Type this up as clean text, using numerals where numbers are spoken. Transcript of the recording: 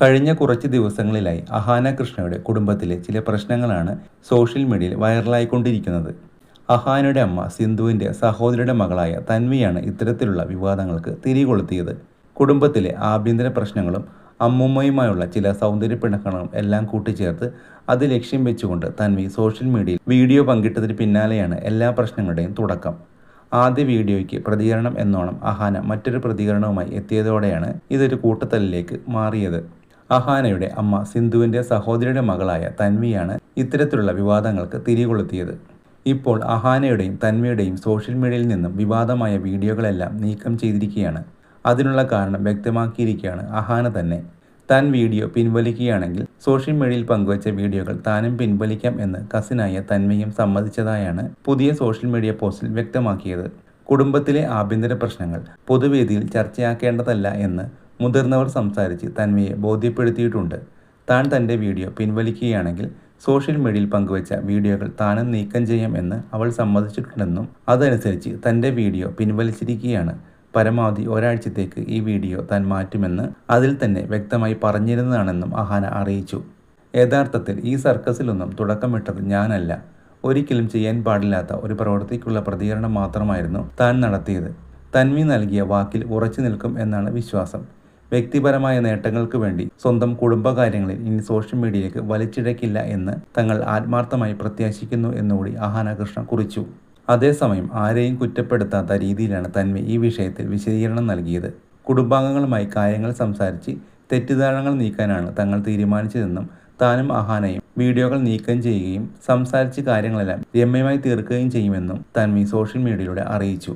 കഴിഞ്ഞ കുറച്ച് ദിവസങ്ങളിലായി അഹാന കൃഷ്ണയുടെ കുടുംബത്തിലെ ചില പ്രശ്നങ്ങളാണ് സോഷ്യൽ മീഡിയയിൽ വൈറലായിക്കൊണ്ടിരിക്കുന്നത്. അഹാനയുടെ അമ്മ സിന്ധുവിൻ്റെ സഹോദരിയുടെ മകളായ തൻവിയാണ് ഇത്തരത്തിലുള്ള വിവാദങ്ങൾക്ക് തിരികൊളുത്തിയത്. കുടുംബത്തിലെ ആഭ്യന്തര പ്രശ്നങ്ങളും അമ്മൂമ്മയുമായുള്ള ചില സൗന്ദര്യ പിണക്കങ്ങളും എല്ലാം കൂട്ടിച്ചേർത്ത് അത് ലക്ഷ്യം വെച്ചുകൊണ്ട് തൻവി സോഷ്യൽ മീഡിയയിൽ വീഡിയോ പങ്കിട്ടതിന് പിന്നാലെയാണ് എല്ലാ പ്രശ്നങ്ങളുടെയും തുടക്കം. ആദ്യ വീഡിയോയ്ക്ക് പ്രതികരണം എന്നോണം അഹാന മറ്റൊരു പ്രതികരണവുമായി എത്തിയതോടെയാണ് ഇതൊരു കൂട്ടത്തല്ലിലേക്ക് മാറിയത്. അഹാനയുടെ അമ്മ സിന്ധുവിൻ്റെ സഹോദരിയുടെ മകളായ തൻവിയാണ് ഇത്തരത്തിലുള്ള വിവാദങ്ങൾക്ക് തിരികൊളുത്തിയത്. ഇപ്പോൾ അഹാനയുടെയും തൻവിയുടെയും സോഷ്യൽ മീഡിയയിൽ നിന്നും വിവാദമായ വീഡിയോകളെല്ലാം നീക്കം ചെയ്തിരിക്കുകയാണ്. അതിനുള്ള കാരണം വ്യക്തമാക്കിയിരിക്കുകയാണ് അഹാന തന്നെ. താൻ വീഡിയോ പിൻവലിക്കുകയാണെങ്കിൽ സോഷ്യൽ മീഡിയയിൽ പങ്കുവച്ച വീഡിയോകൾ താനും പിൻവലിക്കാം എന്ന് കസിനായ തൻവിയും സമ്മതിച്ചതായാണ് പുതിയ സോഷ്യൽ മീഡിയ പോസ്റ്റിൽ വ്യക്തമാക്കിയത്. കുടുംബത്തിലെ ആഭ്യന്തര പ്രശ്നങ്ങൾ പൊതുവേദിയിൽ ചർച്ചയാക്കേണ്ടതല്ല എന്ന് മുതിർന്നവർ സംസാരിച്ച് തൻവിയെ ബോധ്യപ്പെടുത്തിയിട്ടുണ്ട്. താൻ തൻ്റെ വീഡിയോ പിൻവലിക്കുകയാണെങ്കിൽ സോഷ്യൽ മീഡിയയിൽ പങ്കുവച്ച വീഡിയോകൾ താനും നീക്കം ചെയ്യാം എന്ന് അവൾ സമ്മതിച്ചിട്ടുണ്ടെന്നും അതനുസരിച്ച് തൻ്റെ വീഡിയോ പിൻവലിച്ചിരിക്കുകയാണ്. പരമാവധി ഒരാഴ്ചത്തേക്ക് ഈ വീഡിയോ താൻ മാറ്റുമെന്ന് അതിൽ തന്നെ വ്യക്തമായി പറഞ്ഞിരുന്നതാണെന്നും അഹാന അറിയിച്ചു. യഥാർത്ഥത്തിൽ ഈ സർക്കസിലൊന്നും തുടക്കമിട്ടത് ഞാനല്ല. ഒരിക്കലും ചെയ്യാൻ പാടില്ലാത്ത ഒരു പ്രവൃത്തിക്കുള്ള പ്രതികരണം മാത്രമായിരുന്നു താൻ നടത്തിയത്. തൻവി നൽകിയ വാക്കിൽ ഉറച്ചു നിൽക്കും എന്നാണ് വിശ്വാസം. വ്യക്തിപരമായ നേട്ടങ്ങൾക്ക് വേണ്ടി സ്വന്തം കുടുംബകാര്യങ്ങളിൽ ഇനി സോഷ്യൽ മീഡിയയിലേക്ക് വലിച്ചിഴക്കില്ല എന്ന് തങ്ങൾ ആത്മാർത്ഥമായി പ്രത്യാശിക്കുന്നു എന്നുകൂടി അഹാന കൃഷ്ണ കുറിച്ചു. അതേസമയം ആരെയും കുറ്റപ്പെടുത്താത്ത രീതിയിലാണ് തൻവി ഈ വിഷയത്തിൽ വിശദീകരണം നൽകിയത്. കുടുംബാംഗങ്ങളുമായി കാര്യങ്ങൾ സംസാരിച്ച് തെറ്റിദ്ധാരണകൾ നീക്കാനാണ് തങ്ങൾ തീരുമാനിച്ചതെന്നും താനും അഹാനയും വീഡിയോകൾ നീക്കം ചെയ്യുകയും സംസാരിച്ച് കാര്യങ്ങളെല്ലാം രമ്യമായി തീർക്കുകയും ചെയ്യുമെന്നും തൻവി സോഷ്യൽ മീഡിയയിലൂടെ അറിയിച്ചു.